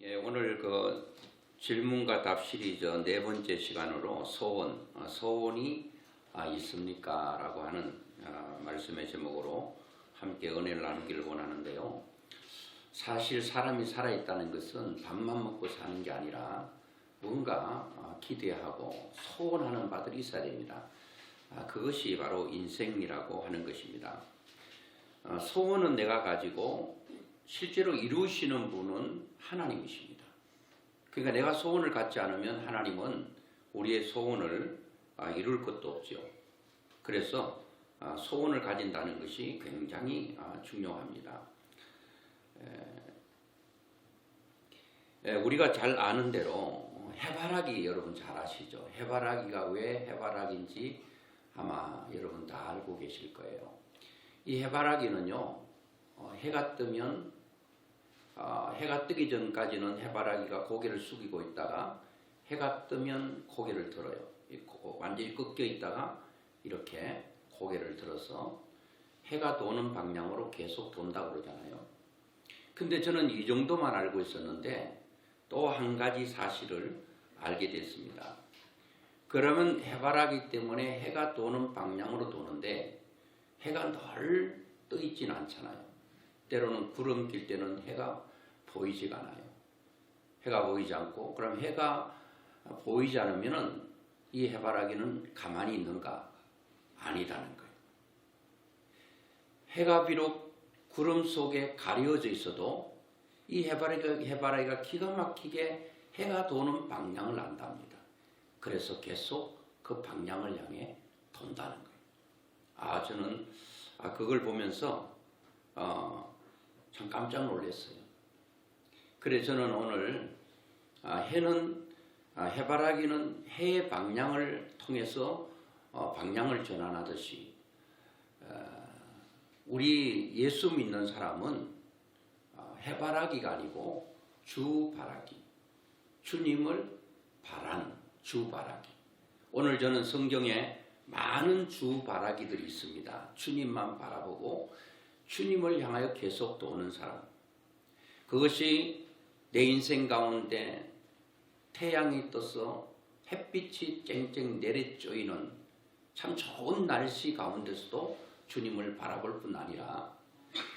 예, 오늘 그 질문과 답 시리즈 네 번째 시간으로 소원이 있습니까? 라고 하는 말씀의 제목으로 함께 은혜를 나누기를 원하는데요. 사실 사람이 살아있다는 것은 밥만 먹고 사는 게 아니라 뭔가 기대하고 소원하는 바들이 있어야 됩니다. 그것이 바로 인생이라고 하는 것입니다. 소원은 내가 가지고 실제로 이루시는 분은 하나님이십니다. 그러니까 내가 소원을 갖지 않으면 하나님은 우리의 소원을 이룰 것도 없죠. 그래서 소원을 가진다는 것이 굉장히 중요합니다. 우리가 잘 아는 대로 해바라기 여러분 잘 아시죠? 해바라기가 왜 해바라기인지 아마 여러분 다 알고 계실 거예요. 이 해바라기는요, 해가 뜨면 해가 뜨기 전까지는 해바라기가 고개를 숙이고 있다가 해가 뜨면 고개를 들어요. 완전히 꺾여 있다가 이렇게 고개를 들어서 해가 도는 방향으로 계속 돈다고 그러잖아요. 근데 저는 이 정도만 알고 있었는데 또 한 가지 사실을 알게 됐습니다. 그러면 해바라기 때문에 해가 도는 방향으로 도는데 해가 늘 떠 있진 않잖아요. 때로는 구름 낄 때는 해가 보이지가 않아요. 해가 보이지 않고, 그럼 해가 보이지 않으면은 이 해바라기는 가만히 있는가? 아니다는 거예요. 해가 비록 구름 속에 가려져 있어도 이 해바라기가 기가 막히게 해가 도는 방향을 안답니다. 그래서 계속 그 방향을 향해 돈다는 거예요. 저는 그걸 보면서 참 깜짝 놀랐어요. 그래서 저는 오늘 해바라기는 해의 방향을 통해서 방향을 전환하듯이 우리 예수 믿는 사람은 해바라기가 아니고 주바라기, 주님을 바라는 주바라기. 오늘 저는 성경에 많은 주바라기들이 있습니다. 주님만 바라보고 주님을 향하여 계속 도는 사람. 그것이 내 인생 가운데 태양이 떠서 햇빛이 쨍쨍 내리쬐이는 참 좋은 날씨 가운데서도 주님을 바라볼 뿐 아니라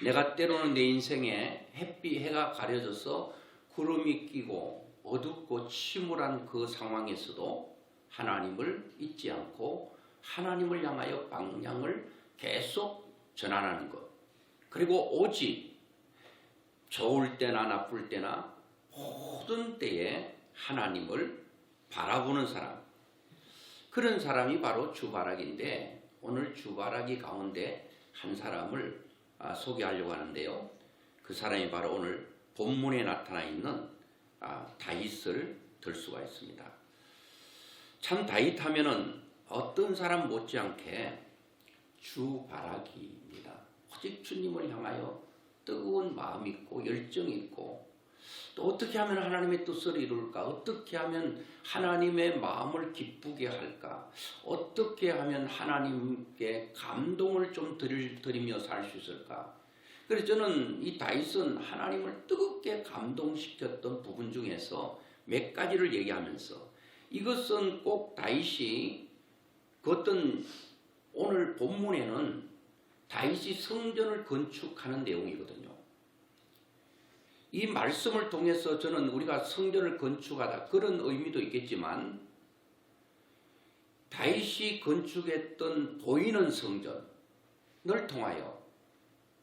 내가 때로는 내 인생에 해가 가려져서 구름이 끼고 어둡고 침울한 그 상황에서도 하나님을 잊지 않고 하나님을 향하여 방향을 계속 전환하는 것. 그리고 오직 좋을 때나 나쁠 때나 모든 때에 하나님을 바라보는 사람. 그런 사람이 바로 주바라기인데 오늘 주바라기 가운데 한 사람을 소개하려고 하는데요. 그 사람이 바로 오늘 본문에 나타나 있는 다윗을 들 수가 있습니다. 참 다윗 하면은 어떤 사람 못지않게 주바라기입니다. 오직 주님을 향하여 뜨거운 마음이 있고 열정이 있고 또 어떻게 하면 하나님의 뜻을 이룰까? 어떻게 하면 하나님의 마음을 기쁘게 할까? 어떻게 하면 하나님께 감동을 좀 드리며 살 수 있을까? 그래서 저는 이 다윗은 하나님을 뜨겁게 감동시켰던 부분 중에서 몇 가지를 얘기하면서 이것은 꼭 다윗이 그 어떤 오늘 본문에는 다윗이 성전을 건축하는 내용이거든요. 이 말씀을 통해서 저는 우리가 성전을 건축하다 그런 의미도 있겠지만 다윗이 건축했던 보이는 성전을 통하여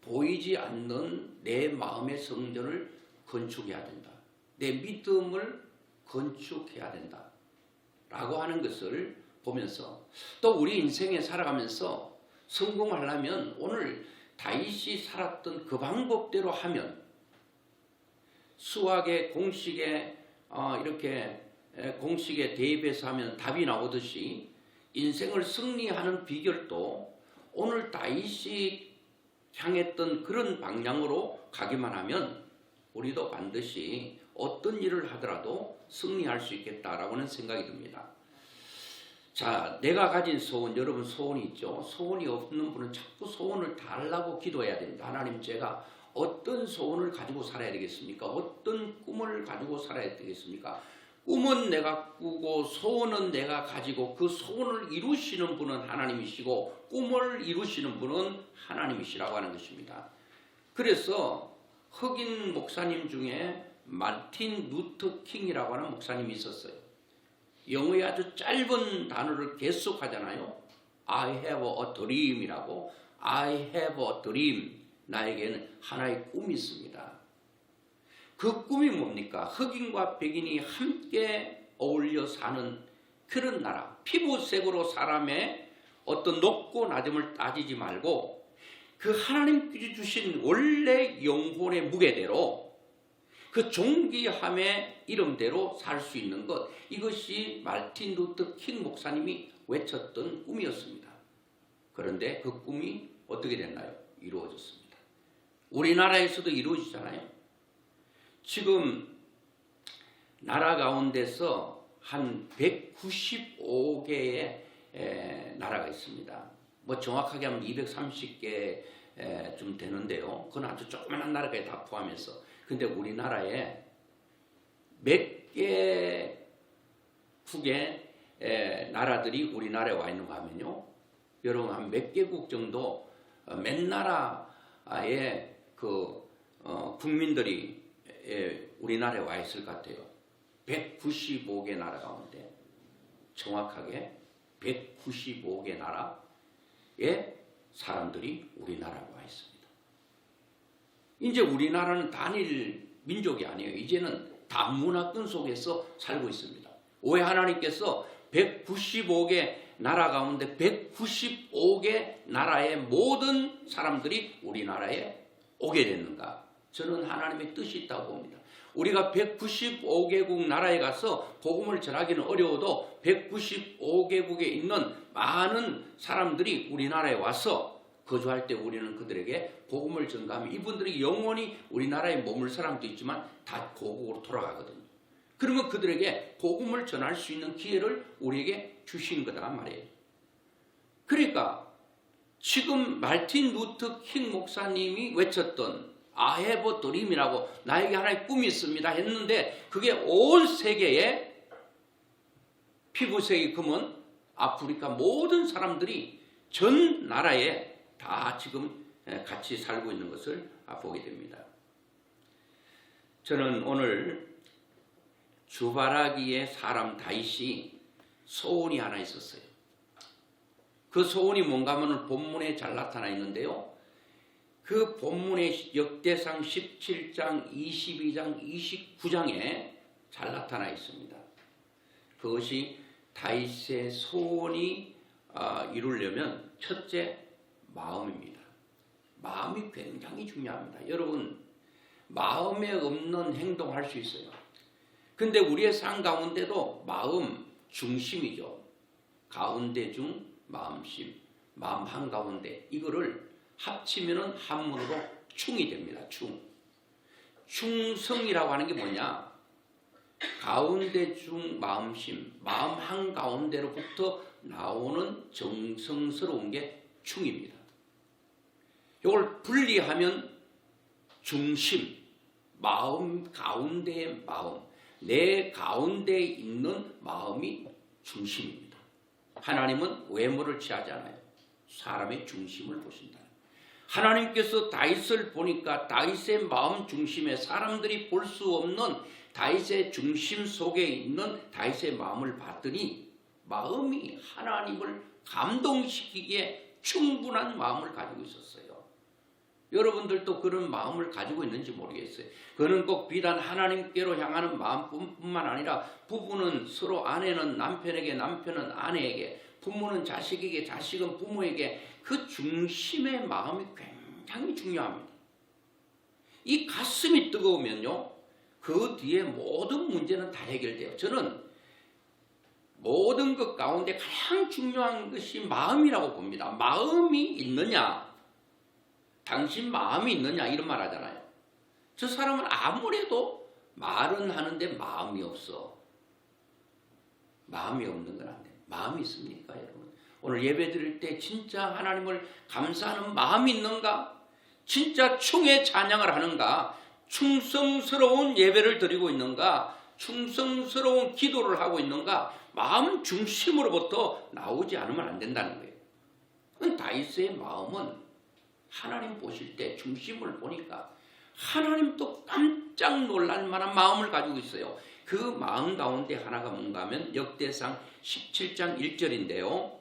보이지 않는 내 마음의 성전을 건축해야 된다. 내 믿음을 건축해야 된다. 라고 하는 것을 보면서 또 우리 인생에 살아가면서 성공하려면 오늘 다윗이 살았던 그 방법대로 하면 수학의 공식에 이렇게 공식에 대입해서 하면 답이 나오듯이 인생을 승리하는 비결도 오늘 다윗이 향했던 그런 방향으로 가기만 하면 우리도 반드시 어떤 일을 하더라도 승리할 수 있겠다라고 하는 생각이 듭니다. 자, 내가 가진 소원, 여러분 소원이 있죠? 소원이 없는 분은 자꾸 소원을 달라고 기도해야 됩니다. 하나님 제가 어떤 소원을 가지고 살아야 되겠습니까? 어떤 꿈을 가지고 살아야 되겠습니까? 꿈은 내가 꾸고 소원은 내가 가지고 그 소원을 이루시는 분은 하나님이시고 꿈을 이루시는 분은 하나님이시라고 하는 것입니다. 그래서 흑인 목사님 중에 마틴 루터 킹이라고 하는 목사님이 있었어요. 영어의 아주 짧은 단어를 계속 하잖아요. I have a dream이라고. I have a dream. 나에게는 하나의 꿈이 있습니다. 그 꿈이 뭡니까? 흑인과 백인이 함께 어울려 사는 그런 나라. 피부색으로 사람의 어떤 높고 낮음을 따지지 말고 그 하나님께서 주신 원래 영혼의 무게대로 그 존귀함의 이름대로 살 수 있는 것. 이것이 마틴 루터 킹 목사님이 외쳤던 꿈이었습니다. 그런데 그 꿈이 어떻게 됐나요? 이루어졌습니다. 우리나라에서도 이루어지잖아요. 지금 나라 가운데서 한 195개의 나라가 있습니다. 뭐 정확하게 하면 230개 좀 되는데요. 그건 아주 조그만한 나라까지 다 포함해서. 근데 우리나라에 몇 개국의 나라들이 우리나라에 와 있는가 하면요. 여러분 한 몇 개국 정도 몇 나라의 국민들이 우리나라에 와 있을 것 같아요. 195개 나라 가운데 정확하게 195개 나라의 사람들이 우리나라에 와 있습니다. 이제 우리나라는 단일 민족이 아니에요. 이제는 다문화권 속에서 살고 있습니다. 왜 하나님께서 195개 나라 가운데 195개 나라의 모든 사람들이 우리나라에 오게 됐는가? 저는 하나님의 뜻이 있다고 봅니다. 우리가 195개국 나라에 가서 복음을 전하기는 어려워도 195개국에 있는 많은 사람들이 우리나라에 와서 거주할 때 우리는 그들에게 복음을 전가하면 이분들이 영원히 우리나라에 머물 사람도 있지만 다 고국으로 돌아가거든요. 그러면 그들에게 복음을 전할 수 있는 기회를 우리에게 주신 거다 말이에요. 그러니까 지금 마틴 루터 킹 목사님이 외쳤던 I have a dream이라고 나에게 하나의 꿈이 있습니다 했는데 그게 온 세계에 피부색이 검은 아프리카 모든 사람들이 전 나라에 다 지금 같이 살고 있는 것을 보게 됩니다. 저는 오늘 주바라기의 사람 다윗이 소원이 하나 있었어요. 그 소원이 뭔가 하면 본문에 잘 나타나 있는데요. 그 본문의 역대상 17장, 22장, 29장에 잘 나타나 있습니다. 그것이 다윗의 소원이 이루려면 첫째 마음입니다. 마음이 굉장히 중요합니다. 여러분 마음에 없는 행동할 수 있어요. 근데 우리의 삶 가운데도 마음 중심이죠. 가운데 중 마음심, 마음 한가운데 이거를 합치면은 한문으로 충이 됩니다. 충성이라고 하는 게 뭐냐? 가운데 중 마음심, 마음 한가운데로부터 나오는 정성스러운 게 충입니다. 이걸 분리하면 중심, 마음 가운데의 마음, 내 가운데 있는 마음이 중심입니다. 하나님은 외모를 취하지 않아요. 사람의 중심을 보신다. 하나님께서 다윗을 보니까 다윗의 마음 중심에 사람들이 볼 수 없는 다윗의 중심 속에 있는 다윗의 마음을 봤더니 마음이 하나님을 감동시키기에 충분한 마음을 가지고 있었어요. 여러분들도 그런 마음을 가지고 있는지 모르겠어요. 그는 꼭 비단 하나님께로 향하는 마음뿐만 아니라 부부는 서로 아내는 남편에게 남편은 아내에게 부모는 자식에게 자식은 부모에게 그 중심의 마음이 굉장히 중요합니다. 이 가슴이 뜨거우면요. 그 뒤에 모든 문제는 다 해결돼요. 저는 모든 것 가운데 가장 중요한 것이 마음이라고 봅니다. 마음이 있느냐? 당신 마음이 있느냐? 이런 말 하잖아요. 저 사람은 아무래도 말은 하는데 마음이 없어. 마음이 없는 건 안 돼. 마음이 있습니까, 여러분? 오늘 예배 드릴 때 진짜 하나님을 감사하는 마음이 있는가? 진짜 충의 찬양을 하는가, 충성스러운 예배를 드리고 있는가, 충성스러운 기도를 하고 있는가, 마음 중심으로부터 나오지 않으면 안 된다는 거예요. 다윗의 마음은 하나님 보실 때 중심을 보니까 하나님도 깜짝 놀랄 만한 마음을 가지고 있어요. 그 마음 가운데 하나가 뭔가 하면 역대상 17장 1절인데요.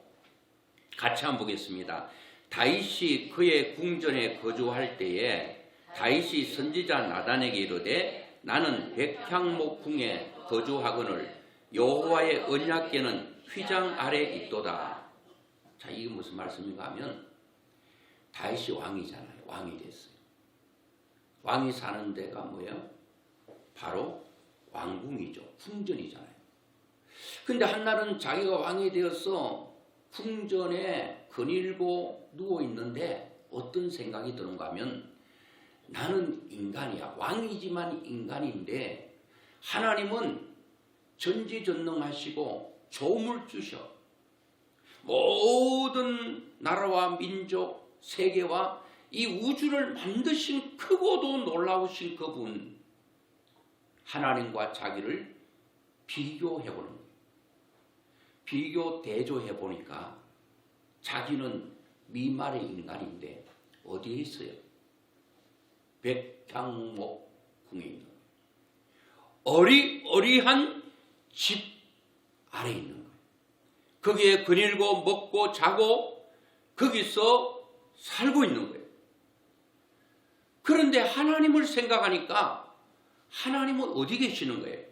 같이 한번 보겠습니다. 다윗이 그의 궁전에 거주할 때에 다윗이 선지자 나단에게 이르되 나는 백향목궁에 거주하거늘 여호와의 언약궤는 휘장 아래 있도다. 자, 이게 무슨 말씀인가 하면 다윗이 왕이잖아요. 왕이 됐어요. 왕이 사는 데가 뭐예요? 바로 왕궁이죠. 궁전이잖아요. 근데 한날은 자기가 왕이 되어서 궁전에 거닐고 누워 있는데 어떤 생각이 드는가 하면 나는 인간이야. 왕이지만 인간인데 하나님은 전지전능하시고 조음을 주셔. 모든 나라와 민족, 세계와 이 우주를 만드신 크고도 놀라우신 그분 하나님과 자기를 비교해보는 거예요. 비교 대조해 보니까 자기는 미말의 인간인데 어디에 있어요? 백향목궁에 있는 거예요. 어리어리한 집 아래 있는 거예요. 거기에 거닐고 먹고 자고 거기서 살고 있는 거예요. 그런데 하나님을 생각하니까 하나님은 어디 계시는 거예요?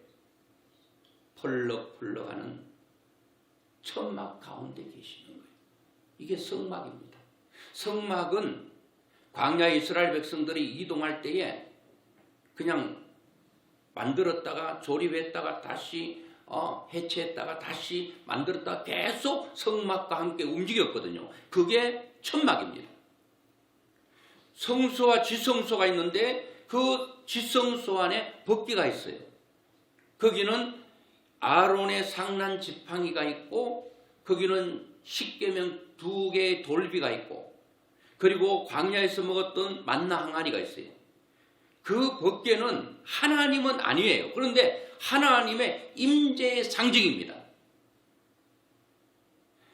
펄럭펄럭하는 천막 가운데 계시는 거예요. 이게 성막입니다. 성막은 광야 이스라엘 백성들이 이동할 때에 그냥 만들었다가 조립했다가 다시 해체했다가 다시 만들었다가 계속 성막과 함께 움직였거든요. 그게 천막입니다. 성소와 지성소가 있는데 그 지성소 안에 법궤가 있어요. 거기는 아론의 상난 지팡이가 있고 거기는 십계명 2개의 돌비가 있고 그리고 광야에서 먹었던 만나 항아리가 있어요. 그 법궤는 하나님은 아니에요. 그런데 하나님의 임재의 상징입니다.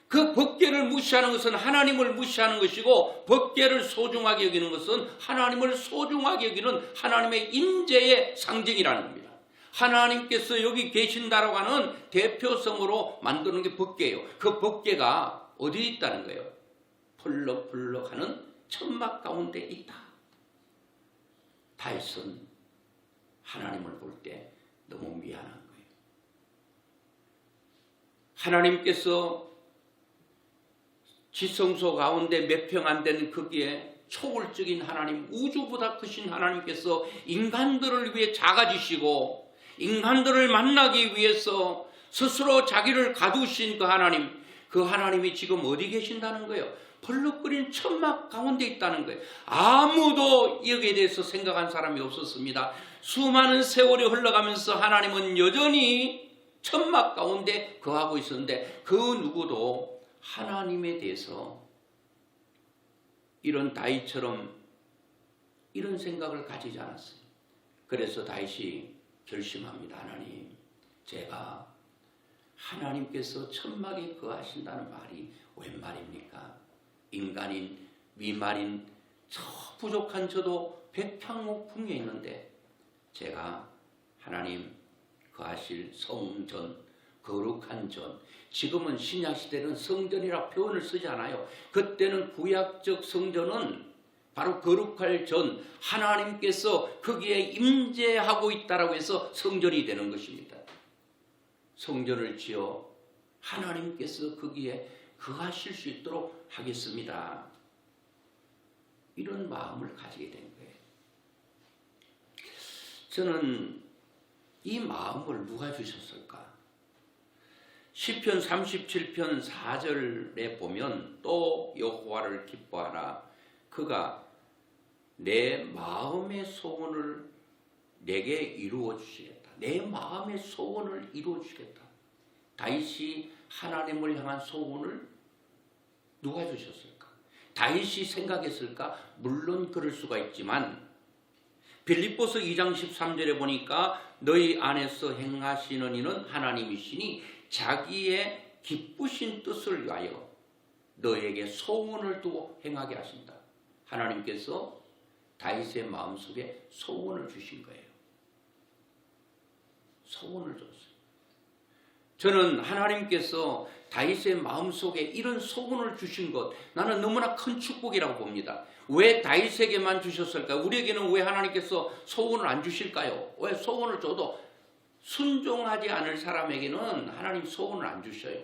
그 법궤를 무시하는 것은 하나님을 무시하는 것이고 법궤를 소중하게 여기는 것은 하나님을 소중하게 여기는 하나님의 임재의 상징이라는 겁니다. 하나님께서 여기 계신다라고 하는 대표성으로 만드는 게 법궤예요. 그 법궤가 어디에 있다는 거예요? 펄럭펄럭하는 천막 가운데 있다. 다윗은 하나님을 볼 때 너무 미안한 거예요. 하나님께서 지성소 가운데 몇 평 안 되는 거기에 초월적인 하나님, 우주보다 크신 하나님께서 인간들을 위해 작아지시고 인간들을 만나기 위해서 스스로 자기를 가두신 그 하나님이 지금 어디 계신다는 거예요? 벌럭거리는 천막 가운데 있다는 거예요. 아무도 여기에 대해서 생각한 사람이 없었습니다. 수많은 세월이 흘러가면서 하나님은 여전히 천막 가운데 거하고 있었는데 그 누구도 하나님에 대해서 이런 다윗처럼 이런 생각을 가지지 않았어요. 그래서 다윗이 결심합니다. 하나님, 제가 하나님께서 천막에 거하신다는 말이 웬 말입니까? 인간인, 미말인, 저 부족한 저도 백향목궁에 있는데 제가 하나님 거하실 성전, 거룩한 전, 지금은 신약시대는 성전이라 표현을 쓰지 않아요. 그때는 구약적 성전은 바로 거룩할 전, 하나님께서 거기에 임재하고 있다라고 해서 성전이 되는 것입니다. 성전을 지어 하나님께서 거기에 거하실 수 있도록 하겠습니다. 이런 마음을 가지게 된 거예요. 저는 이 마음을 누가 주셨을까? 시편 37편 4절에 보면 또 여호와를 기뻐하라. 그가 내 마음의 소원을 내게 이루어 주시겠다. 내 마음의 소원을 이루어 주시겠다. 다윗이 하나님을 향한 소원을 누가 주셨을까? 다윗이 생각했을까? 물론 그럴 수가 있지만 빌립보서 2장 13절에 보니까 너희 안에서 행하시는 이는 하나님이시니 자기의 기쁘신 뜻을 위하여 너에게 소원을 두고 행하게 하신다. 하나님께서 다윗의 마음속에 소원을 주신 거예요. 소원을 줬어요. 저는 하나님께서 다윗의 마음속에 이런 소원을 주신 것, 나는 너무나 큰 축복이라고 봅니다. 왜 다윗에게만 주셨을까요? 우리에게는 왜 하나님께서 소원을 안 주실까요? 왜 소원을 줘도 순종하지 않을 사람에게는 하나님 소원을 안 주셔요.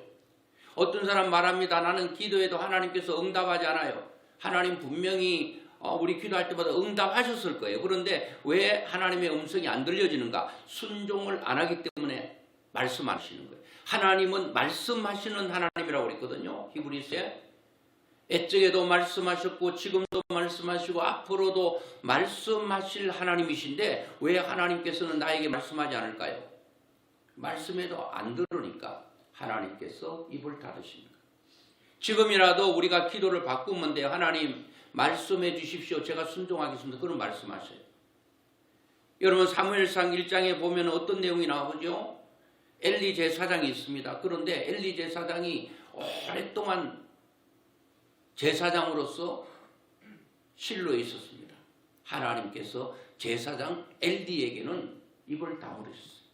어떤 사람 말합니다. 나는 기도해도 하나님께서 응답하지 않아요. 하나님 분명히 우리 기도할 때마다 응답하셨을 거예요. 그런데 왜 하나님의 음성이 안 들려지는가? 순종을 안 하기 때문에 말씀하시는 거예요. 하나님은 말씀하시는 하나님이라고 그랬거든요. 히브리서에. 옛적에도 말씀하셨고 지금도 말씀하시고 앞으로도 말씀하실 하나님이신데 왜 하나님께서는 나에게 말씀하지 않을까요? 말씀해도 안 들으니까 하나님께서 입을 닫으십니다. 지금이라도 우리가 기도를 바꾸면 돼요. 하나님 말씀해 주십시오. 제가 순종하겠습니다. 그런 말씀하셔요. 여러분 사무엘상 1장에 보면 어떤 내용이 나오죠? 엘리 제사장이 있습니다. 그런데 엘리 제사장이 오랫동안 제사장으로서 실로에 있었습니다. 하나님께서 제사장 엘리에게는 입을 다물으셨어요.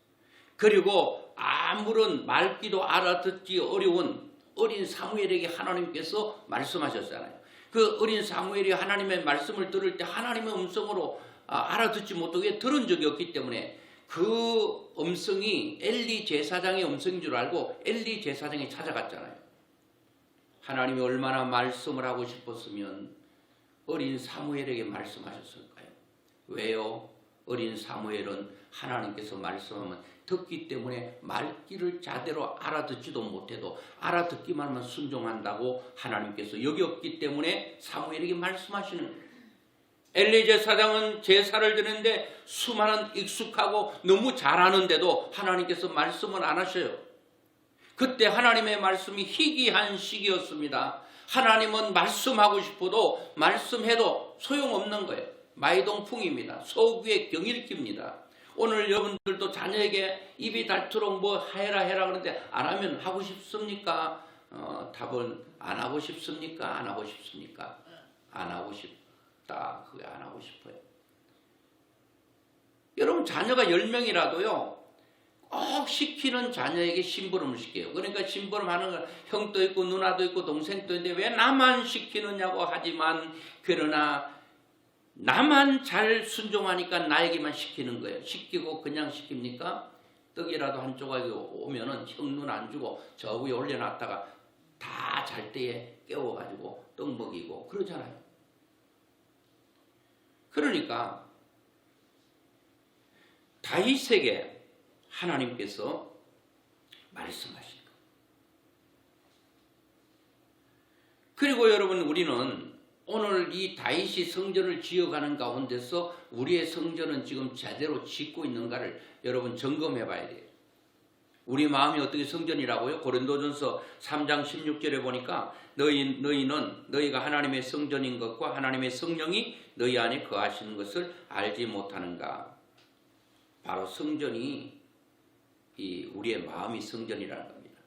그리고 아무런 말귀도 알아듣기 어려운 어린 사무엘에게 하나님께서 말씀하셨잖아요. 그 어린 사무엘이 하나님의 말씀을 들을 때 하나님의 음성으로 알아듣지 못하게 들은 적이 없기 때문에 그 음성이 엘리 제사장의 음성인 줄 알고 엘리 제사장이 찾아갔잖아요. 하나님이 얼마나 말씀을 하고 싶었으면 어린 사무엘에게 말씀하셨을까요? 왜요? 어린 사무엘은 하나님께서 말씀하면 듣기 때문에 말귀를 제대로 알아듣지도 못해도 알아듣기만 하면 순종한다고 하나님께서 여겼기 때문에 사무엘에게 말씀하시는 거예요. 엘리 제사장은 제사를 드리는데 수많은 익숙하고 너무 잘하는데도 하나님께서 말씀을 안 하셔요. 그때 하나님의 말씀이 희귀한 시기였습니다. 하나님은 말씀하고 싶어도 말씀해도 소용없는 거예요. 마이동풍입니다. 소귀의 경일기입니다. 오늘 여러분들도 자녀에게 입이 닳도록 뭐 해라 그러는데 안 하면 하고 싶습니까? 답은 안 하고 싶습니까? 안 하고 싶습니까? 안 하고 싶다. 그게 안 하고 싶어요. 여러분 자녀가 10명이라도요. 꼭 시키는 자녀에게 심부름을 시켜요. 그러니까 심부름하는 건 형도 있고 누나도 있고 동생도 있는데 왜 나만 시키느냐고 하지만 그러나 나만 잘 순종하니까 나에게만 시키는 거예요. 시키고 그냥 시킵니까? 떡이라도 한 조각이 오면은 형 눈 안 주고 저 위에 올려놨다가 다 잘 때에 깨워가지고 떡 먹이고 그러잖아요. 그러니까 다윗에게 하나님께서 말씀하시는 거예요. 그리고 여러분 우리는 오늘 이 다윗이 성전을 지어가는 가운데서 우리의 성전은 지금 제대로 짓고 있는가를 여러분 점검해 봐야 돼요. 우리 마음이 어떻게 성전이라고요? 고린도전서 3장 16절에 보니까 너희는 너희가 하나님의 성전인 것과 하나님의 성령이 너희 안에 거하시는 것을 알지 못하는가. 바로 성전이 우리의 마음이 성전이라는 겁니다.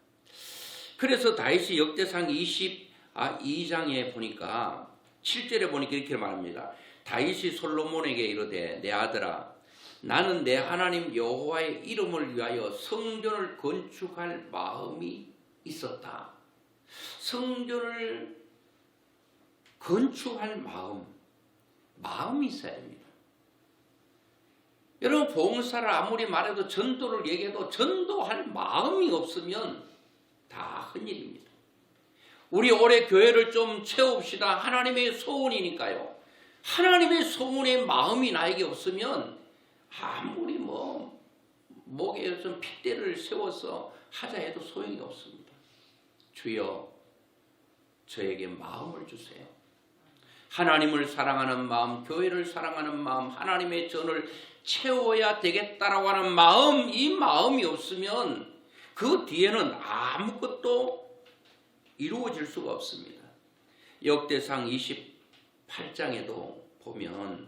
그래서 다윗이 역대상 22장에 보니까 7절에 보니까 이렇게 말합니다. 다윗이 솔로몬에게 이르되 내 아들아 나는 내 하나님 여호와의 이름을 위하여 성전을 건축할 마음이 있었다. 성전을 건축할 마음이 있어야 됩니다. 여러분 봉사를 아무리 말해도 전도를 얘기해도 전도할 마음이 없으면 다 헛일입니다. 우리 올해 교회를 좀 채웁시다. 하나님의 소원이니까요. 하나님의 소원의 마음이 나에게 없으면 아무리 목에 좀 핏대를 세워서 하자 해도 소용이 없습니다. 주여 저에게 마음을 주세요. 하나님을 사랑하는 마음, 교회를 사랑하는 마음, 하나님의 전을 채워야 되겠다라고 하는 마음, 이 마음이 없으면 그 뒤에는 아무것도 이루어질 수가 없습니다. 역대상 28장에도 보면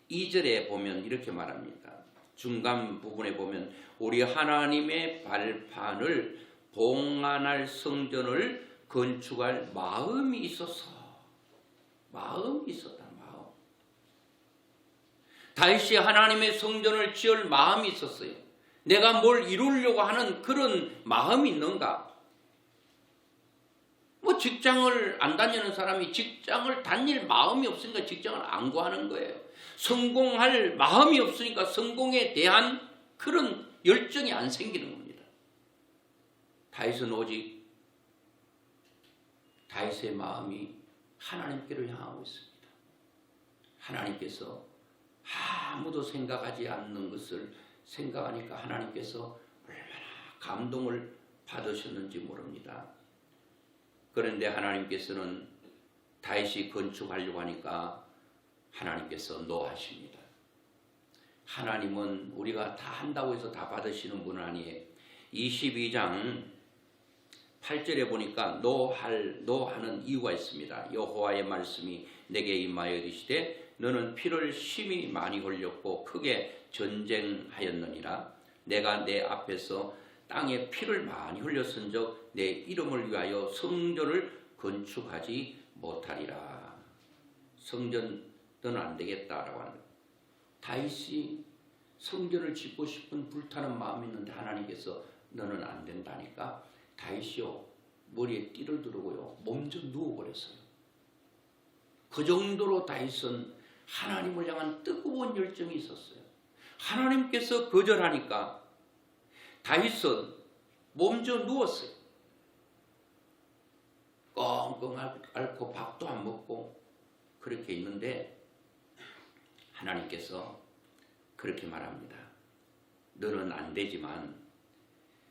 2절에 보면 이렇게 말합니다. 중간 부분에 보면 우리 하나님의 발판을 봉안할 성전을 건축할 마음이 있어서, 마음이 있었다. 마음. 다윗이 하나님의 성전을 지을 마음이 있었어요. 내가 뭘 이루려고 하는 그런 마음이 있는가? 뭐 직장을 안 다니는 사람이 직장을 다닐 마음이 없으니까 직장을 안 구하는 거예요. 성공할 마음이 없으니까 성공에 대한 그런 열정이 안 생기는 겁니다. 다윗은 오직 다윗의 마음이 하나님께를 향하고 있습니다. 하나님께서 아무도 생각하지 않는 것을 생각하니까 하나님께서 얼마나 감동을 받으셨는지 모릅니다. 그런데 하나님께서는 다윗이 건축하려고 하니까 하나님께서 노하십니다. 하나님은 우리가 다 한다고 해서 다 받으시는 분은 아니에요. 22장 8절에 보니까 노하는 이유가 있습니다. 여호와의 말씀이 내게 임하여 이르시되 너는 피를 심히 많이 흘렸고 크게 전쟁하였느니라. 내가 내 앞에서 땅에 피를 많이 흘렸은즉 내 이름을 위하여 성전을 건축하지 못하리라. 성전은 안 되겠다라고 하는 거예요. 다윗이 성전을 짓고 싶은 불타는 마음이 있는데 하나님께서 너는 안 된다니까 다윗이요 머리에 띠를 두르고요 몸져 누워버렸어요. 그 정도로 다윗은 하나님을 향한 뜨거운 열정이 있었어요. 하나님께서 거절하니까 다윗은 몸져 누웠어요. 꽁꽁 앓고 밥도 안 먹고 그렇게 있는데 하나님께서 그렇게 말합니다. 너는 안 되지만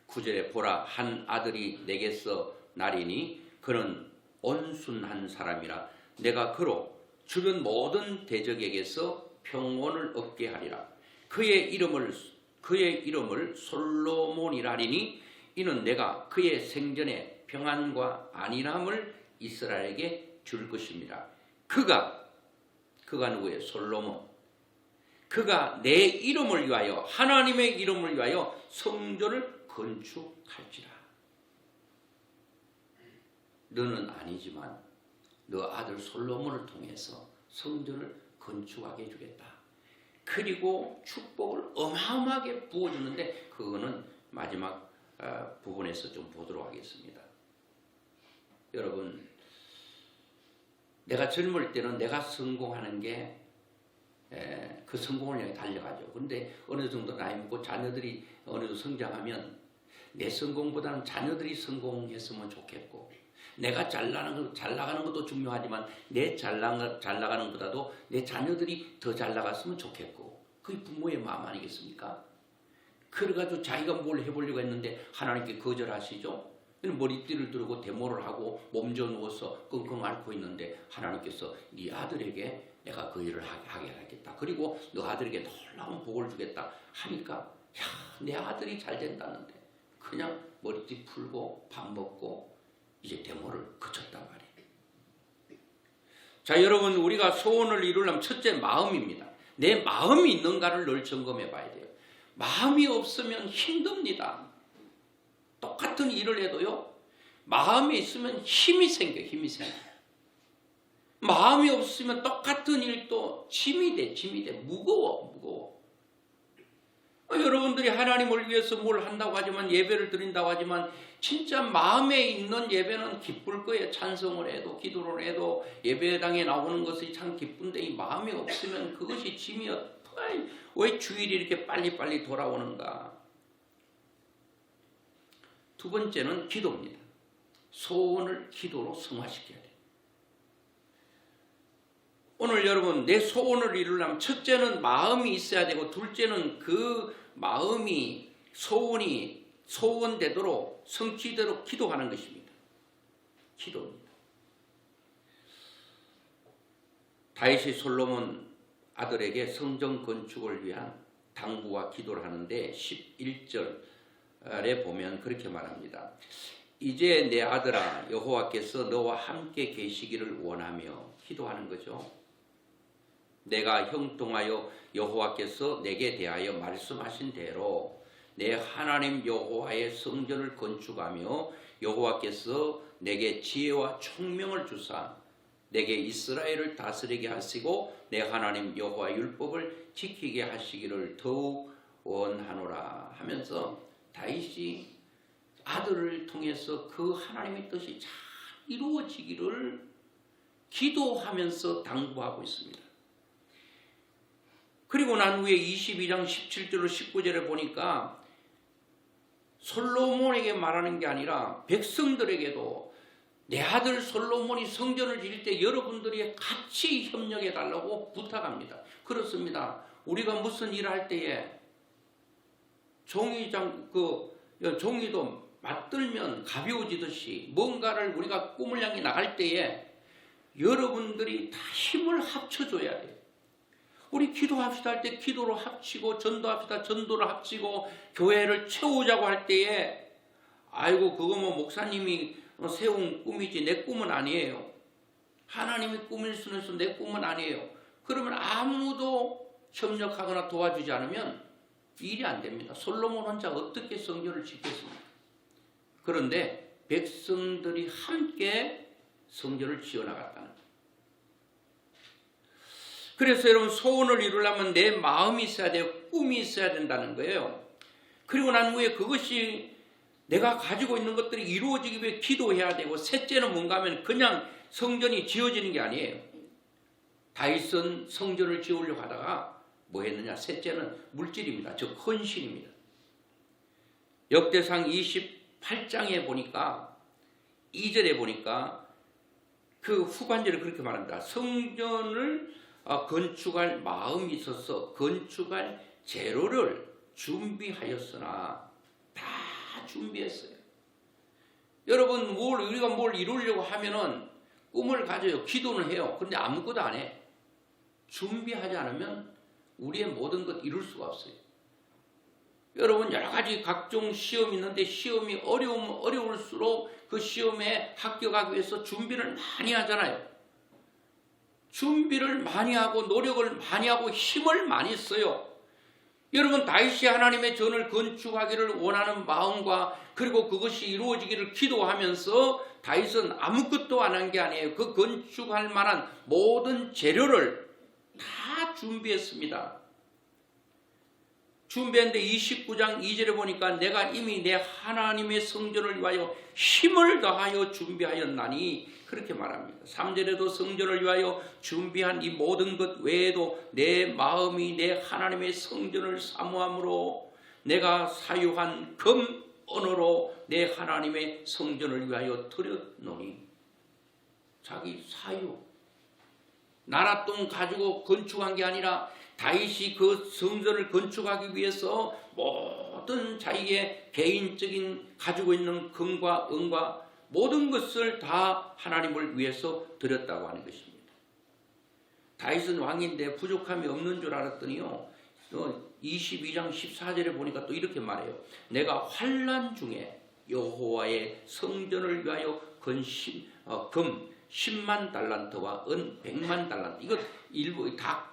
9절에 보라 한 아들이 내게서 나리니 그는 온순한 사람이라 내가 그로 주변 모든 대적에게서 평온을 얻게 하리라. 그의 이름을 솔로몬이라 하리니 이는 내가 그의 생전에 평안과 안일함을 이스라엘에게 줄 것입니다. 그가 누구예요? 솔로몬. 그가 내 이름을 위하여 하나님의 이름을 위하여 성전을 건축할지라. 너는 아니지만 너 아들 솔로몬을 통해서 성전을 건축하게 해주겠다. 그리고 축복을 어마어마하게 부어주는데 그거는 마지막 부분에서 좀 보도록 하겠습니다. 여러분, 내가 젊을 때는 내가 성공하는 게 그 성공을 향해 달려가죠. 그런데 어느 정도 나이 먹고 자녀들이 어느 정도 성장하면 내 성공보다는 자녀들이 성공했으면 좋겠고 내가 잘 나가는 것도 중요하지만 내 잘 나가는 것보다도 내 자녀들이 더 잘 나갔으면 좋겠고 그게 부모의 마음 아니겠습니까? 그래가지고 자기가 뭘 해보려고 했는데 하나님께 거절하시죠. 머리띠를 두르고 데모를 하고 몸져 누워서 끙끙 앓고 있는데 하나님께서 네 아들에게 내가 그 일을 하게 하겠다. 그리고 너 아들에게 놀라운 복을 주겠다 하니까 내 아들이 잘 된다는데 그냥 머리띠 풀고 밥 먹고 이제 데모를 그쳤단 말이에요. 자, 여러분, 우리가 소원을 이루려면 첫째 마음입니다. 내 마음이 있는가를 늘 점검해 봐야 돼요. 마음이 없으면 힘듭니다. 똑같은 일을 해도요, 마음이 있으면 힘이 생겨요. 마음이 없으면 똑같은 일도 짐이 돼. 무거워. 여러분들이 하나님을 위해서 뭘 한다고 하지만 예배를 드린다고 하지만 진짜 마음에 있는 예배는 기쁠 거예요. 찬송을 해도 기도를 해도 예배당에 나오는 것이 참 기쁜데 이 마음이 없으면 그것이 짐이요. 왜 주일이 이렇게 빨리빨리 돌아오는가? 두 번째는 기도입니다. 소원을 기도로 성화시켜야 돼요. 오늘 여러분 내 소원을 이루려면 첫째는 마음이 있어야 되고 둘째는 그 마음이 소원이 소원되도록 성취되도록 기도하는 것입니다. 기도입니다. 다윗이 솔로몬 아들에게 성전 건축을 위한 당부와 기도를 하는데 11절에 보면 그렇게 말합니다. 이제 내 아들아 여호와께서 너와 함께 계시기를 원하며 기도하는 거죠. 내가 형통하여 여호와께서 내게 대하여 말씀하신 대로 내 하나님 여호와의 성전을 건축하며 여호와께서 내게 지혜와 총명을 주사 내게 이스라엘을 다스리게 하시고 내 하나님 여호와의 율법을 지키게 하시기를 더욱 원하노라 하면서 다윗이 아들을 통해서 그 하나님의 뜻이 잘 이루어지기를 기도하면서 당부하고 있습니다. 그리고 난 후에 22장 17절로 19절에 보니까 솔로몬에게 말하는 게 아니라 백성들에게도 내 아들 솔로몬이 성전을 지을 때 여러분들이 같이 협력해 달라고 부탁합니다. 그렇습니다. 우리가 무슨 일을 할 때에 종이도 맞들면 가벼워지듯이 뭔가를 우리가 꿈을 향해 나갈 때에 여러분들이 다 힘을 합쳐줘야 돼요. 우리 기도합시다 할 때 기도로 합치고 전도합시다 전도를 합치고 교회를 채우자고 할 때에 아이고 그거 뭐 목사님이 세운 꿈이지 내 꿈은 아니에요. 하나님의 꿈일 수는 있어 내 꿈은 아니에요. 그러면 아무도 협력하거나 도와주지 않으면 일이 안 됩니다. 솔로몬 혼자 어떻게 성전을 짓겠습니까? 그런데 백성들이 함께 성전을 지어나갔다는 거예요. 그래서 여러분 소원을 이루려면 내 마음이 있어야 돼요. 꿈이 있어야 된다는 거예요. 그리고 난 후에 그것이 내가 가지고 있는 것들이 이루어지기 위해 기도해야 되고 셋째는 뭔가 하면 그냥 성전이 지어지는 게 아니에요. 다윗은 성전을 지으려고 하다가 뭐 했느냐? 셋째는 물질입니다. 즉 헌신입니다. 역대상 28장에 보니까 2절에 보니까 그 후반절에 그렇게 말합니다. 성전을 건축할 마음이 있어서 건축할 재료를 준비하였으나 다 준비했어요. 여러분 우리가 뭘 이루려고 하면은 꿈을 가져요. 기도는 해요. 그런데 아무것도 안 해. 준비하지 않으면 우리의 모든 것 이룰 수가 없어요. 여러분 여러 가지 각종 시험이 있는데 시험이 어려우면 어려울수록 그 시험에 합격하기 위해서 준비를 많이 하잖아요. 준비를 많이 하고 노력을 많이 하고 힘을 많이 써요. 여러분 다윗이 하나님의 전을 건축하기를 원하는 마음과 그리고 그것이 이루어지기를 기도하면서 다윗은 아무것도 안 한 게 아니에요. 그 건축할 만한 모든 재료를 다 준비했습니다. 준비했는데 29장 2절에 보니까 내가 이미 내 하나님의 성전을 위하여 힘을 다하여 준비하였나니 그렇게 말합니다. 3절에도 성전을 위하여 준비한 이 모든 것 외에도 내 마음이 내 하나님의 성전을 사모함으로 내가 사유한 금, 은으로 내 하나님의 성전을 위하여 드렸노니 자기 사유 나랏돈 가지고 건축한 게 아니라 다윗이 그 성전을 건축하기 위해서 모든 자기의 개인적인 가지고 있는 금과 은과 모든 것을 다 하나님을 위해서 드렸다고 하는 것입니다. 다윗은 왕인데 부족함이 없는 줄 알았더니요. 22장 14절에 보니까 또 이렇게 말해요. 내가 환난 중에 여호와의 성전을 위하여 금 10만 달란트와 은 100만 달란트. 이거 일부 다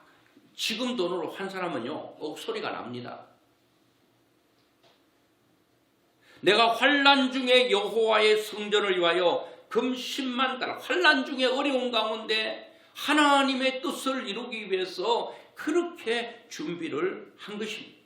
지금 돈으로 한 사람은요. 소리가 납니다. 내가 환난 중에 여호와의 성전을 위하여 금 10만 달란트. 환난 중에 어려운 가운데 하나님의 뜻을 이루기 위해서 그렇게 준비를 한 것입니다.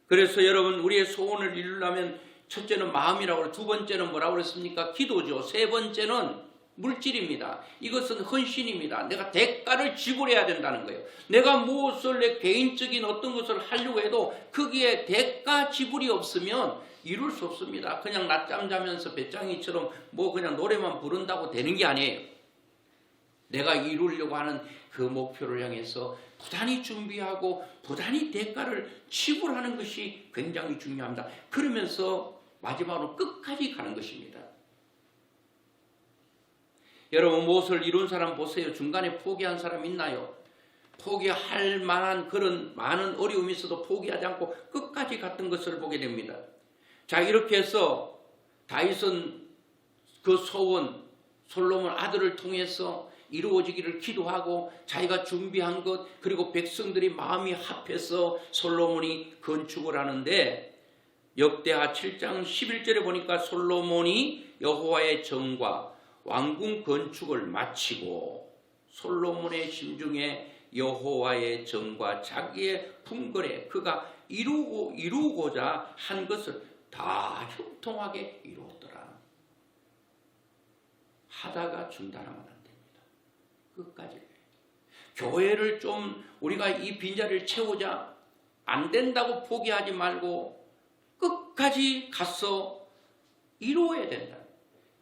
그래서 여러분 우리의 소원을 이루려면 첫째는 마음이라고 그러고 두 번째는 뭐라고 그랬습니까? 기도죠. 세 번째는 물질입니다. 이것은 헌신입니다. 내가 대가를 지불해야 된다는 거예요. 내가 무엇을 내 개인적인 어떤 것을 하려고 해도 거기에 대가 지불이 없으면 이룰 수 없습니다. 그냥 낮잠 자면서 배짱이처럼 뭐 그냥 노래만 부른다고 되는 게 아니에요. 내가 이루려고 하는 그 목표를 향해서 부단히 준비하고 부단히 대가를 지불하는 것이 굉장히 중요합니다. 그러면서 마지막으로 끝까지 가는 것입니다. 여러분 무엇을 이룬 사람 보세요. 중간에 포기한 사람 있나요? 포기할 만한 그런 많은 어려움이 있어도 포기하지 않고 끝까지 갔던 것을 보게 됩니다. 자 이렇게 해서 다윗은 그 소원 솔로몬 아들을 통해서 이루어지기를 기도하고 자기가 준비한 것 그리고 백성들이 마음이 합해서 솔로몬이 건축을 하는데 역대하 7장 11절에 보니까 솔로몬이 여호와의 전과 왕궁 건축을 마치고 솔로몬의 심중에 여호와의 전과 자기의 품거래 그가 이루고자 한 것을 다 형통하게 이루었더라. 하다가 중단하면 안 됩니다. 끝까지. 교회를 좀 우리가 이 빈자리를 채우자 안 된다고 포기하지 말고 끝까지 가서 이루어야 된다.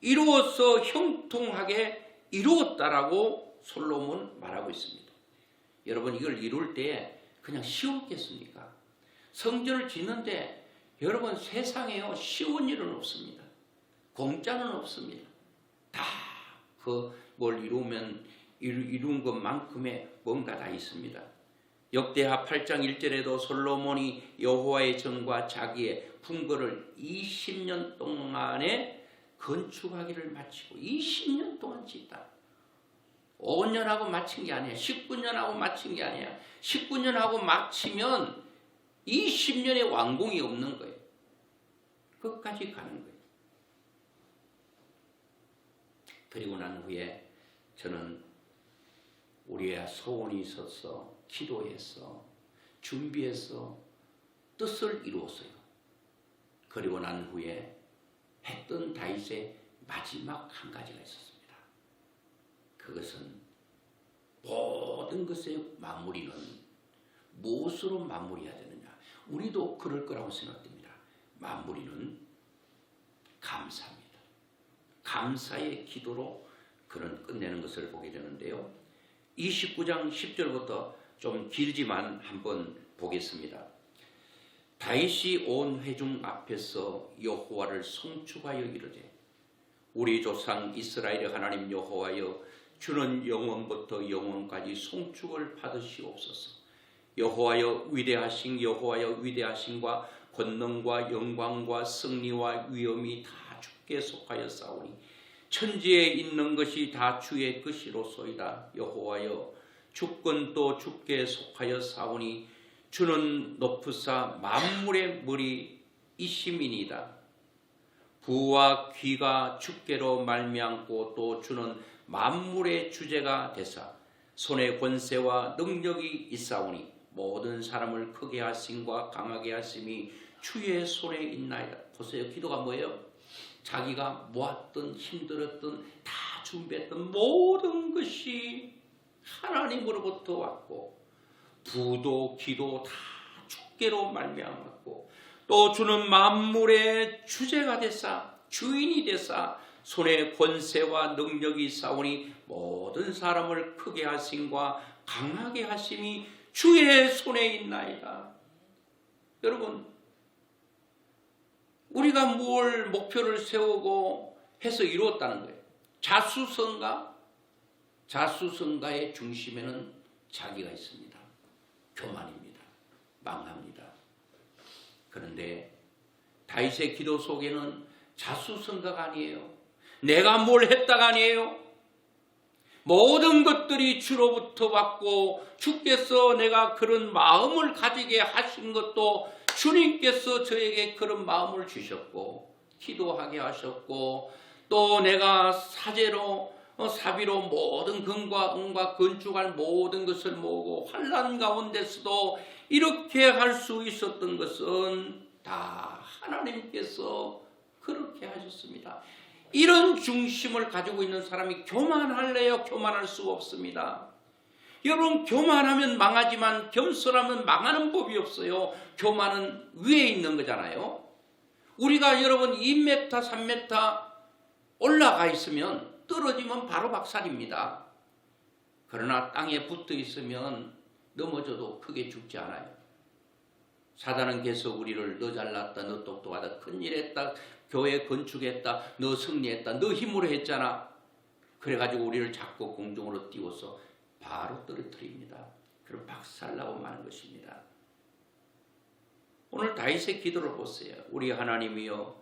이루어서 형통하게 이루었다라고 솔로몬 말하고 있습니다. 여러분 이걸 이룰 때 그냥 쉬웠겠습니까? 성전을 짓는데 여러분 세상에요 쉬운 일은 없습니다. 공짜는 없습니다. 다 그 뭘 이루면 이룬 것만큼의 뭔가 다 있습니다. 역대하 8장 1절에도 솔로몬이 여호와의 전과 자기의 품거를 20년 동안에 건축하기를 마치고 20년 동안 짓다. 5년 하고 마친 게 아니야. 19년 하고 마친 게 아니야. 19년 하고 마치면 20년의 완공이 없는 거예요. 끝까지 가는 거예요. 그리고 난 후에 저는 우리의 소원이 있어서 기도해서 준비해서 뜻을 이루었어요. 그리고 난 후에 했던 다윗의 마지막 한 가지가 있었습니다. 그것은 모든 것의 마무리는 무엇으로 마무리해야 되느냐. 우리도 그럴 거라고 생각됩니다. 마무리는 감사입니다. 감사의 기도로 그런 끝내는 것을 보게 되는데요. 29장 10절부터 좀 길지만 한번 보겠습니다. 다윗이 온 회중 앞에서 여호와를 송축하여 이르되 우리 조상 이스라엘의 하나님 여호와여 주는 영원부터 영원까지 송축을 받으시옵소서. 여호와여 위대하신 여호와여 위대하신과 권능과 영광과 승리와 위엄이 다 주께 속하여 싸우니 천지에 있는 것이 다 주의 것이로소이다. 여호와여 주권도 주께 속하여 싸우니 주는 높으사 만물의 머리이심이니이다. 부와 귀가 주께로 말미암고 또 주는 만물의 주제가 되사 손에 권세와 능력이 있사오니 모든 사람을 크게 하심과 강하게 하심이 주의 손에 있나이다. 보세요. 기도가 뭐예요? 자기가 모았던 힘들었던 다 준비했던 모든 것이 하나님으로부터 왔고 부도 기도 다 주께로 말미암았고 또 주는 만물의 주제가 되사 주인이 되사 손에 권세와 능력이 있사오니 모든 사람을 크게 하심과 강하게 하심이 주의 손에 있나이다. 여러분 우리가 뭘 목표를 세우고 해서 이루었다는 거예요. 자수성가의 중심에는 자기가 있습니다. 교만입니다. 망합니다. 그런데 다윗의 기도 속에는 자수성가가 아니에요. 내가 뭘 했다가 아니에요. 모든 것들이 주로부터 왔고 주께서 내가 그런 마음을 가지게 하신 것도 주님께서 저에게 그런 마음을 주셨고 기도하게 하셨고 또 내가 사비로 모든 금과 은과 건축할 모든 것을 모으고 환난 가운데서도 이렇게 할 수 있었던 것은 다 하나님께서 그렇게 하셨습니다. 이런 중심을 가지고 있는 사람이 교만할래요? 교만할 수가 없습니다. 여러분 교만하면 망하지만 겸손하면 망하는 법이 없어요. 교만은 위에 있는 거잖아요. 우리가 여러분 2m 3m 올라가 있으면 떨어지면 바로 박살입니다. 그러나 땅에 붙어 있으면 넘어져도 크게 죽지 않아요. 사단은 계속 우리를 너 잘났다, 너 똑똑하다, 큰일 했다, 교회 건축했다, 너 승리했다, 너 힘으로 했잖아. 그래가지고 우리를 자꾸 공중으로 띄워서 바로 떨어뜨립니다. 그럼 박살나고 마는 것입니다. 오늘 다윗의 기도를 보세요. 우리 하나님이여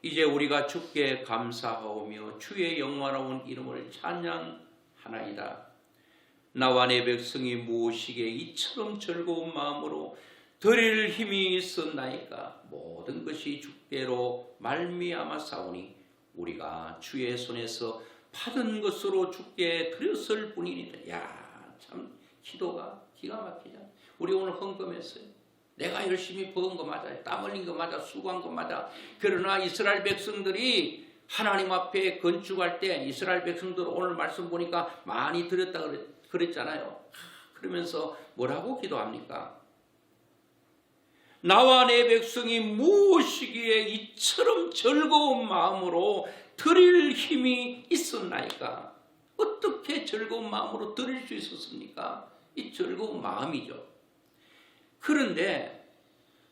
이제 우리가 주께 감사하오며 주의 영광로운 이름을 찬양하나이다. 나와 내 백성이 무엇이기에 이처럼 즐거운 마음으로 드릴 힘이 있었나이까. 모든 것이 주께로 말미암아 싸우니 우리가 주의 손에서 받은 것으로 주께 드렸을 뿐이니라. 야, 참 기도가 기가 막히잖아. 우리 오늘 헌금했어요. 내가 열심히 버은 거 맞아, 땀 흘린 거 맞아, 수고한 거 맞아. 그러나 이스라엘 백성들이 하나님 앞에 건축할 때 이스라엘 백성들 오늘 말씀 보니까 많이 드렸다 그랬잖아요. 그러면서 뭐라고 기도합니까? 나와 내 백성이 무엇이기에 이처럼 즐거운 마음으로 드릴 힘이 있었나이까. 어떻게 즐거운 마음으로 드릴 수 있었습니까? 이 즐거운 마음이죠. 그런데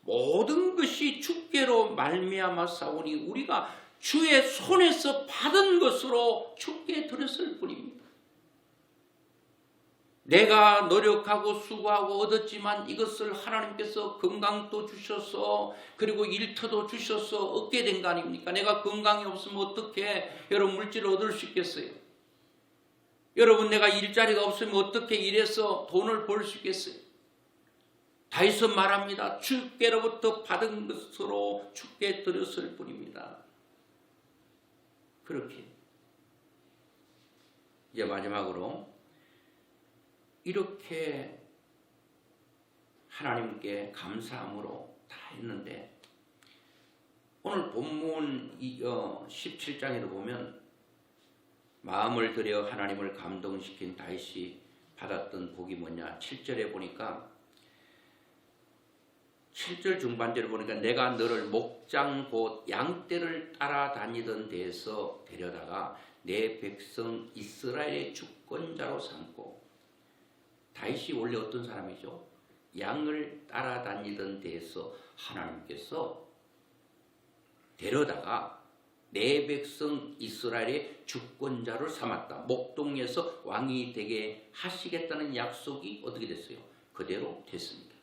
모든 것이 주께로 말미암아 싸우니 우리가 주의 손에서 받은 것으로 주께 드렸을 뿐입니다. 내가 노력하고 수고하고 얻었지만 이것을 하나님께서 건강도 주셔서 그리고 일터도 주셔서 얻게 된 거 아닙니까? 내가 건강이 없으면 어떻게 여러분 물질을 얻을 수 있겠어요? 여러분 내가 일자리가 없으면 어떻게 일해서 돈을 벌 수 있겠어요? 다윗은 말합니다. 주께로부터 받은 것으로 주께 드렸을 뿐입니다. 그렇게 이제 마지막으로 이렇게 하나님께 감사함으로 다 했는데 오늘 본문 17장에도 보면 마음을 들여 하나님을 감동시킨 다윗이 받았던 복이 뭐냐. 7절에 보니까 7절 중반절에 보니까 내가 너를 목장 곧 양떼를 따라다니던 데에서 데려다가 내 백성 이스라엘의 주권자로 삼고. 다윗이 원래 어떤 사람이죠? 양을 따라다니던 데에서 하나님께서 데려다가 내 백성 이스라엘의 주권자를 삼았다. 목동에서 왕이 되게 하시겠다는 약속이 어떻게 됐어요? 그대로 됐습니다.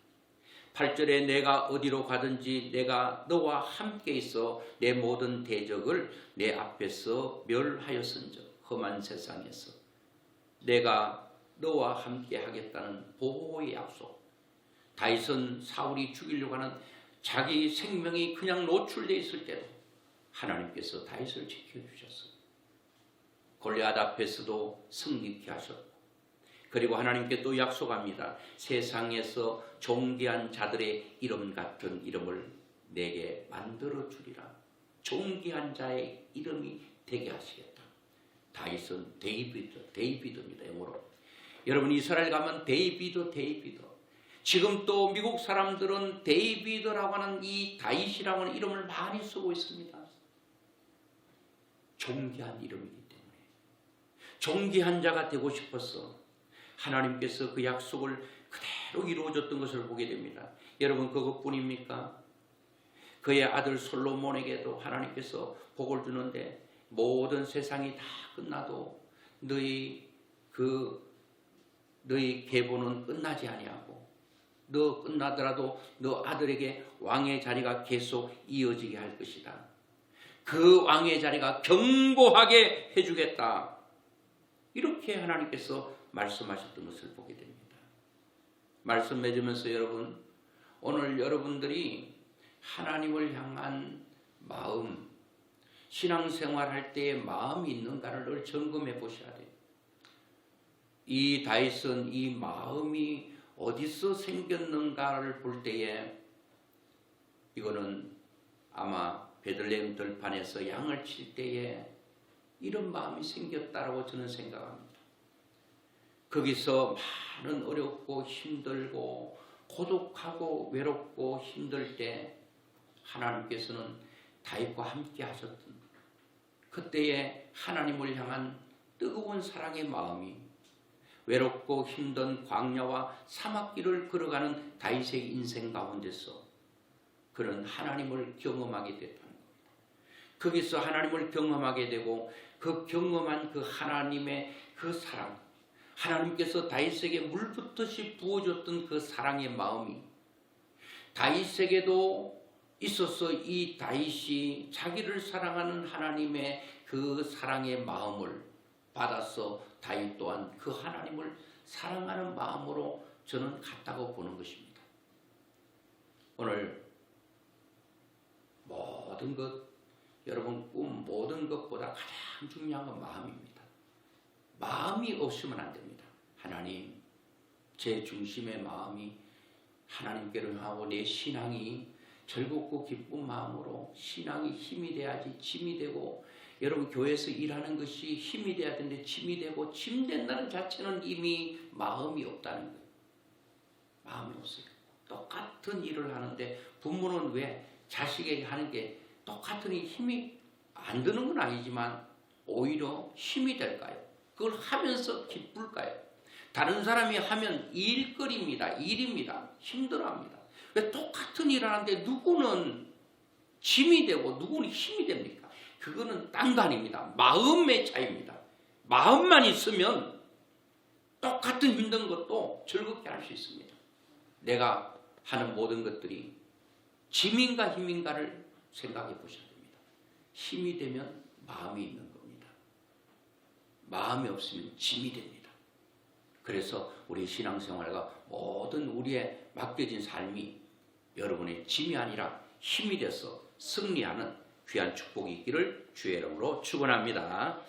8절에 내가 어디로 가든지 내가 너와 함께 있어 내 모든 대적을 내 앞에서 멸하였은즉 험한 세상에서 내가 너와 함께 하겠다는 보호의 약속. 다윗은 사울이 죽이려고 하는 자기 생명이 그냥 노출되어 있을 때도 하나님께서 다윗을 지켜주셨어요. 골리앗 앞에서도 승리케 하셨고 그리고 하나님께 또 약속합니다. 세상에서 존귀한 자들의 이름 같은 이름을 내게 만들어 주리라. 존귀한 자의 이름이 되게 하시겠다. 다윗은 데이비드입니다. 영어로. 여러분 이스라엘 가면 데이비드. 지금 또 미국 사람들은 데이비드라고 하는 이 다윗이라고 하는 이름을 많이 쓰고 있습니다. 존귀한 이름이기 때문에 존귀한 자가 되고 싶어서 하나님께서 그 약속을 그대로 이루어졌던 것을 보게 됩니다. 여러분 그것뿐입니까? 그의 아들 솔로몬에게도 하나님께서 복을 주는데 모든 세상이 다 끝나도 너희 계보는 끝나지 아니하고 너 끝나더라도 너 아들에게 왕의 자리가 계속 이어지게 할 것이다. 그 왕의 자리가 견고하게 해주겠다. 이렇게 하나님께서 말씀하셨던 것을 보게 됩니다. 말씀 맺으면서 여러분 오늘 여러분들이 하나님을 향한 마음 신앙생활할 때의 마음이 있는가를 늘 점검해 보셔야 돼요. 이 다윗은 이 마음이 어디서 생겼는가를 볼 때에 이거는 아마 베들레헴 들판에서 양을 칠 때에 이런 마음이 생겼다라고 저는 생각합니다. 거기서 많은 어렵고 힘들고 고독하고 외롭고 힘들 때 하나님께서는 다윗과 함께 하셨던 그때의 하나님을 향한 뜨거운 사랑의 마음이 외롭고 힘든 광야와 사막길을 걸어가는 다윗의 인생 가운데서 그는 하나님을 경험하게 됐다는 겁니다. 거기서 하나님을 경험하게 되고 그 경험한 그 하나님의 그 사랑, 하나님께서 다윗에게 물붓듯이 부어줬던 그 사랑의 마음이 다윗에게도 있어서 이 다윗이 자기를 사랑하는 하나님의 그 사랑의 마음을 받아서 다윗 또한 그 하나님을 사랑하는 마음으로 저는 갔다고 보는 것입니다. 오늘 모든 것, 여러분 꿈 모든 것보다 가장 중요한 건 마음입니다. 마음이 없으면 안 됩니다. 하나님, 제 중심의 마음이 하나님께로 향하고 내 신앙이 즐겁고 기쁜 마음으로 신앙이 힘이 돼야지 짐이 되고, 여러분 교회에서 일하는 것이 힘이 돼야 되는데 짐이 되고 짐 된다는 자체는 이미 마음이 없다는 거예요. 마음이 없어요. 똑같은 일을 하는데 부모는 왜 자식에게 하는 게 똑같으니 힘이 안 드는 건 아니지만 오히려 힘이 될까요? 그걸 하면서 기쁠까요? 다른 사람이 하면 일거리입니다. 일입니다. 힘들어합니다. 왜 똑같은 일을 하는데 누구는 짐이 되고 누구는 힘이 됩니까? 그거는 딴 거 아닙니다. 마음의 차이입니다. 마음만 있으면 똑같은 힘든 것도 즐겁게 할 수 있습니다. 내가 하는 모든 것들이 짐인가 힘인가를 생각해 보셔야 됩니다. 힘이 되면 마음이 있는 겁니다. 마음이 없으면 짐이 됩니다. 그래서 우리 신앙생활과 모든 우리의 맡겨진 삶이 여러분의 짐이 아니라 힘이 돼서 승리하는 귀한 축복이 있기를 주의 이름으로 축원합니다.